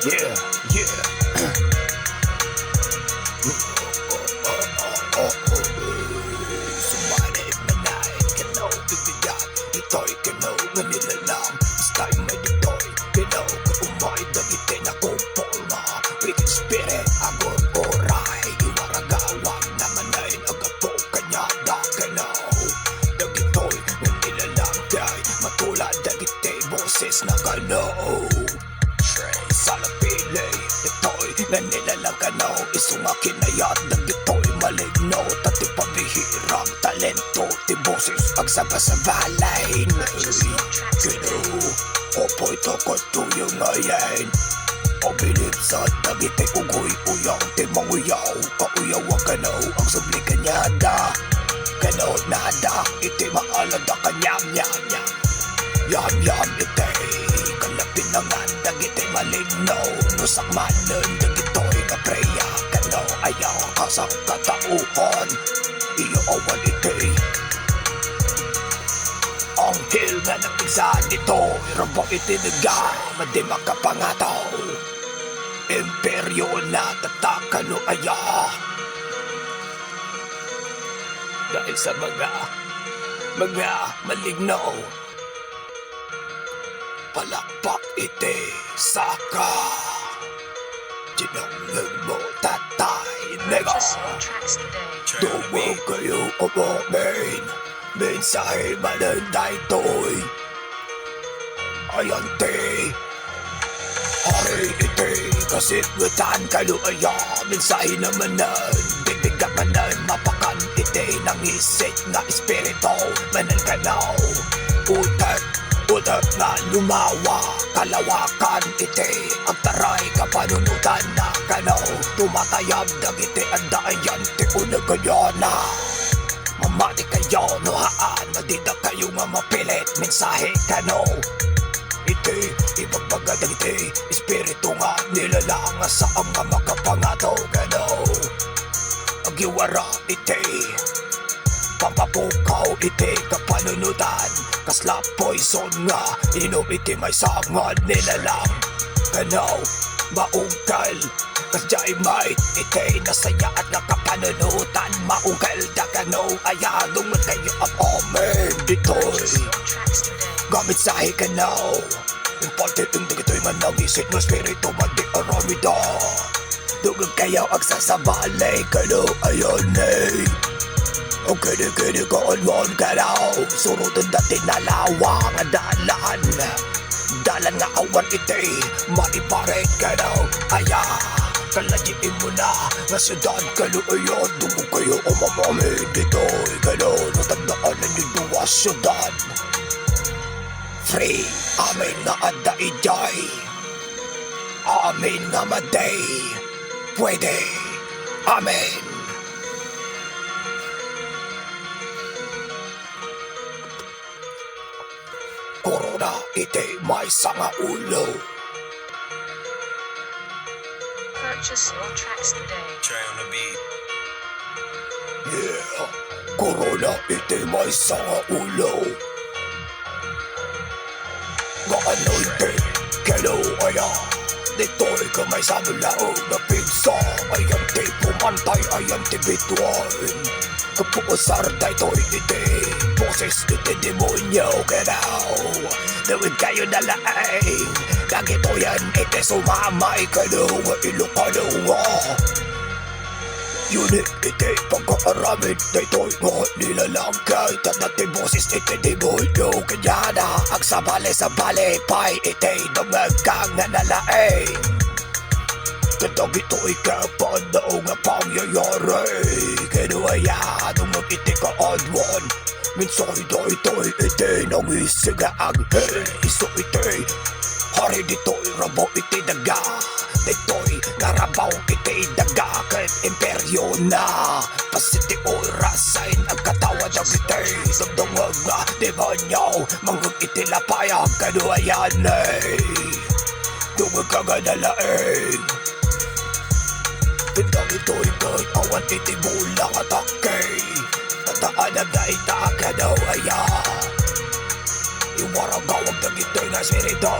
Yeah, yeah. Sumali manay, kanaw bibigyan. Ito'y kanaw nga nilalang. Stay may dito'y kanaw kaumay. Dagitin akong forma. Wicked spirit, agon oray. Iwaragawang namanay. Agapo kanyada kanaw. Dagito'y nga nilalang kay matulad dagitay boses na kanaw. Salapili, ito'y nanilalang kanaw. Isungaki na yan, dagito'y maligno. Tati pabihirang talento. Ti boses ang sabasabalay. Kino, opo'y tokot tuyo ngayon. Pabilib sa dagitay ugoy uyang. Ti manguyaw, kauyaw ang kanaw. Ang subli kanyada. Kanaw nada, iti maalada kanyam nyam nyam. Yam yam itay kalapin na nga dagito'y maligno. Nusak manon dagito'y kapreya. Kanaw ayaw kasang katauhan. Iyo awan itay ang hil nga napigsa dito. Rabang itinaga madi makapangataw. Imperyo na tatakano aya. Dahil sa mga maligno. Palakpak ite saka. Tinanong mo tatay nega. Tuwag kayo umamin. Mensahe mananday to'y ayan te. Hari ite kasigutan kayo aya. Mensahe namanan. Bibigak manan mapakan ite. Nangisik na espiritu manan kanaw. Utak na lumawa, kalawakan ite. Ang taray kapanunutan na kanaw. Tumatayab dagiti ang daayan ti unag kayo na. Mamati kayo nuhaan, madida kayo nga mapilit. Mensahe kanaw ite, ibagbaga dagiti. Espiritu nga nilalang sa ang nga makapangataw kanaw. Agiwara ite, pampapukaw ite kapanunutan. Kasla poison nga, inom iti may sangad nilalang. Kanaw, maungkal, kasjay might ite nasaya at nakapanunutan. Maungkal da kanaw, ayanong kayo ang amen. Dito'y gamit sahi kanaw. Importante yung dagito'y manangisip ng spirito madi aramida. Dugag kayo ang sasabalay kanaw, ayan eh. Ang kini-kini kaanwan kanaw. Surutan dati nalawang dalan. Dalan nga awan ite, maiparet kanaw. Aya, kalajiin mo na nga syudad kaluayan. Dumog kayo umamami dito'y kanaw. Natandaan na niyo syudad. Free, amin nga ada ijay. Amin nga maday. Pwede, amin. Corona ite may sanga ulo. Purchase your tracks today. Try on the beat. Yeah, Corona ite may sanga ulo. Gaano ite, kelo aya. Dito'y kamay sa mulaog na pizza. Ayan ti pumantay, ayan ti bituan. Kapuusar dayto'y ite. Boses ite demonyo kanaw. Dawid kayo nalaing. Kagito yan ite sumamay kanaw nga ilokano nga. Unit ite pagkakaramid dayto'y nga nilalang kay. Tadati boses ite demonyo kanyana. Ang sabale pay ite namagkang nga nalaing. Kadang ito'y kapanaw nga pangyayari. Kinuaya nung mag-iti ka adwan. Minsay ito'y iti nangisig nga anghel. Iso iti hari dito'y rabaw iti daga. Dito'y narabaw iti daga. Kahit imperyo na pasiti orasain ang katawa ng iti. Damdamag nga demonyo manggag iti lapayag kanuayan ay. Dumag ka nga nalaing. Tindang ito'y kahit awan iti bulang atake. Tataan ang daita kanaw aya. Iwarang gawag na ito'y nasirito.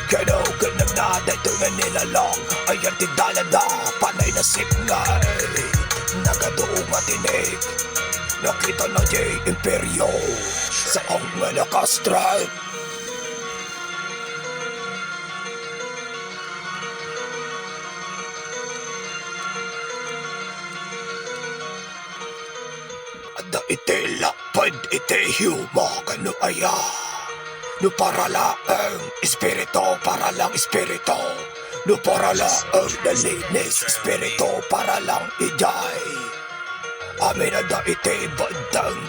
Kano ganang na dahito nga nilalang ayan tindala na panay na sipngay nagadoong matinig nakita na jay imperyo sa ang malakastrike. Ada ite lapad ite huma kano aya no para laang espirito para lang espirito no para laang nalinis espirito para lang ijay amin ada ite bandang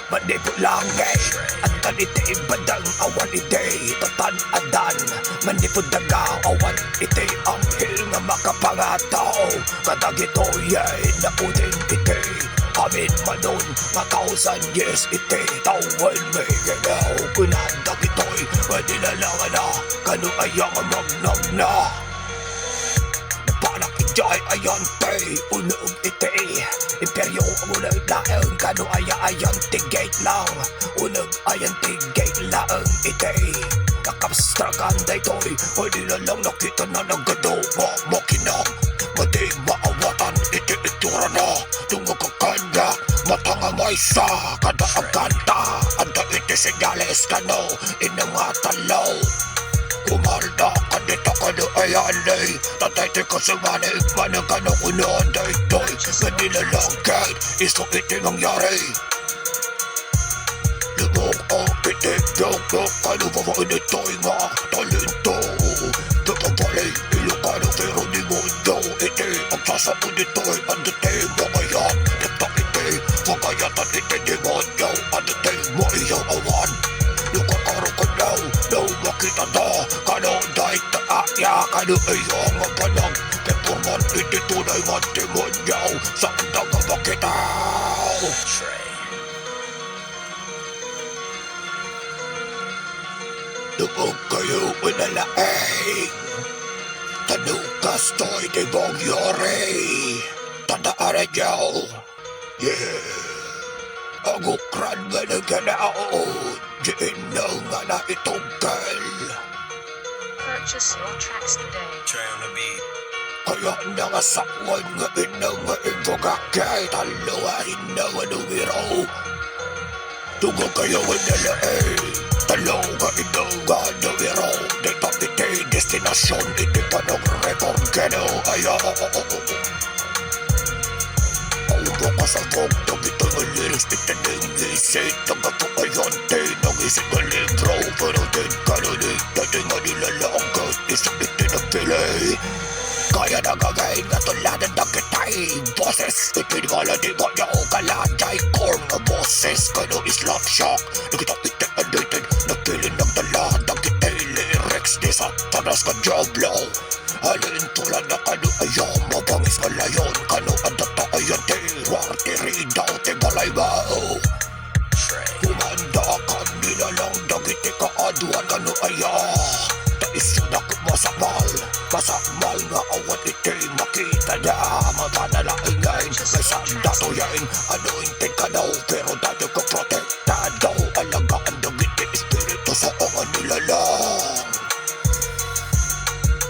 Manipo langay at kanite bandang awan ite tatan adan manipo daga awan ite anghel nga makapangataw kadagito yay napudin ite amin manon nga 1,000 years ite tawan may ganaw kunadag ito'y manilalangan na kanu ayang magnam na napanak ijay ayan te unog ite imperyo ang unang laang kanu ayan tigate lang unang ayan tigate lang ite nakapstrakan daytoy o nilalang nakita na nagado mo makinang madig maawatan ite itura na tungukakanda matanga maysa kada ang kanta anda ite senyales kano inamatalaw kumarda ka dito kano ayanay tatayte ka sa manig manang kano kunoon daytoy kanila lang kahit iso ite nangyari lumog ang itik yung kano babae nito'y nga talento tatapalay ilokano pero di mo daw ite ang sasapo nito'y andate mga yan nata ite pagayatan ite di mo daw andate mo iyaw awan lukakaro ka daw daw makita na kano dahi taaya kano iyong nga panang peporman ite tunay nga demonyaw saan daw nga makitaw Lubog kayo inalaing tanukas to'y di mong yore tandaan niyo ang ukran nga naganaon diin na nga na itunggal Purchase your tracks today. Try on the beat. kaya nangasawan nga inang nga ibogakay taluarin na nga numero tunggal kayo inalaing talo nga inang nga numero dito iti destinasyon iti panong record kano ayaw Auto ka sa vog ito nga lyrics iti ng isip taga po ayon ng isip nga libro pero din kanonig dati nga nilalangkat isip iti na pilay kaya nagagay nga tuladan ng kitay boses iti nga di mo niya o kaladay core nga boses kano is love shock nakita iti undated napilin ng dalahan ng kitay lyrics ni satanas ka jablo alin tulad na kano ayaw mabangis ka layon kano adata ayan te wartiri daw te balay mao kumanda ka nila lang dagiti ka aduan kano ayaw taisunak masakmal nga awan iti makita na mapanalain ngayon may sandato yain ano intin ka daw pero dado ka protektado alagaan dagiti espiritu sa mga nilalang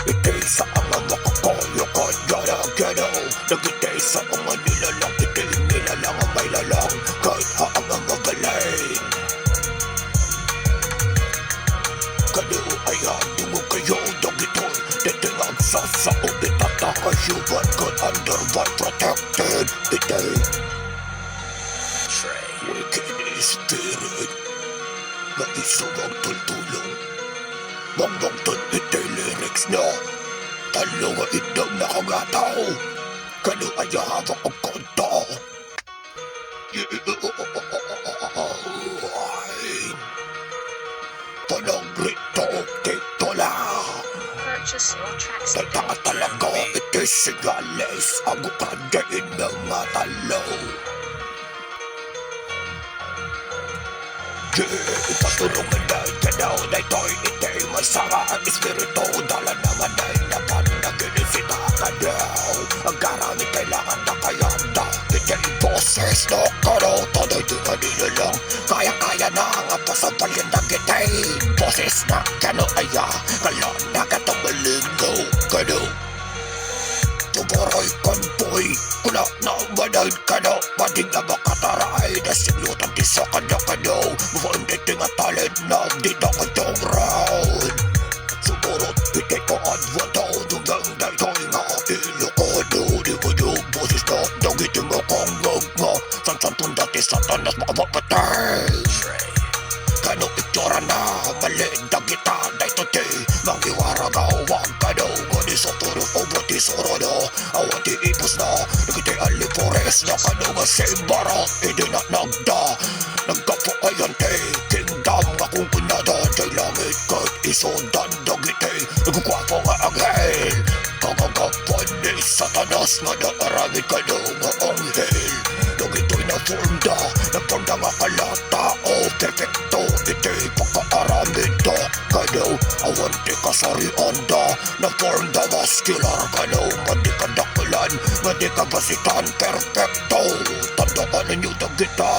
iti sa mga makakoyo kanya na gano nagiti sa mga nilalang iti nilalang ang may lalang kahit haang ang magaling kano ayan dungo kayo dagitoy datingang sasaog itataka human god under by protected iti wicked spirit na isumang tultulong mamangtan iti lyrics na talo nga indang nakangataw kano ayahabang ang kanta panang rito dito lang Purchase your tracks Kaya today. nga talaga iti sigales ang ukandain ng matalaw ipaturungan na ganaw na ito'y iti masama ang espiritu dala naman ay naman naginisita ka daw ang karami kailangan na kayanda iti boses na kano, tanay di kanila lang kaya-kaya na nga pa sa palyan na gitay. Boses na kano aya, kala na katong malingaw kano. Tuburoy konpoy, kula na manay kano, mading na makataray na siglutan di sa kanya-kano. Mafanditing at talent na di na kanyang round. Suburot pitay ko at wadaw, nung daytoy nga ilokado. Di mo yung boses na nagiting akong nga, san-san dati satanas makamapatay. Kano itsura na, malinda kita dahito ti mangiwara ka huwag ka daw. Gani sa turo o buti suro awan ti ipos na, nagiti alipores na kano nga simbarat. Hindi na nagkapuayan ti kingdom nga kung kunada di langit kahit isundan dagiti nagkukwapo nga anghel. Kagagapan ni satanas nga naarangit ka daw nga anghel. Nagito'y na-form nga kalatao perfecto. Iti pagkaaramid da kanaw awan ti kasarian da na-form da muscular kanaw madi ka dakilan madi ka basitan perfecto. Tandaan ninyo da kita.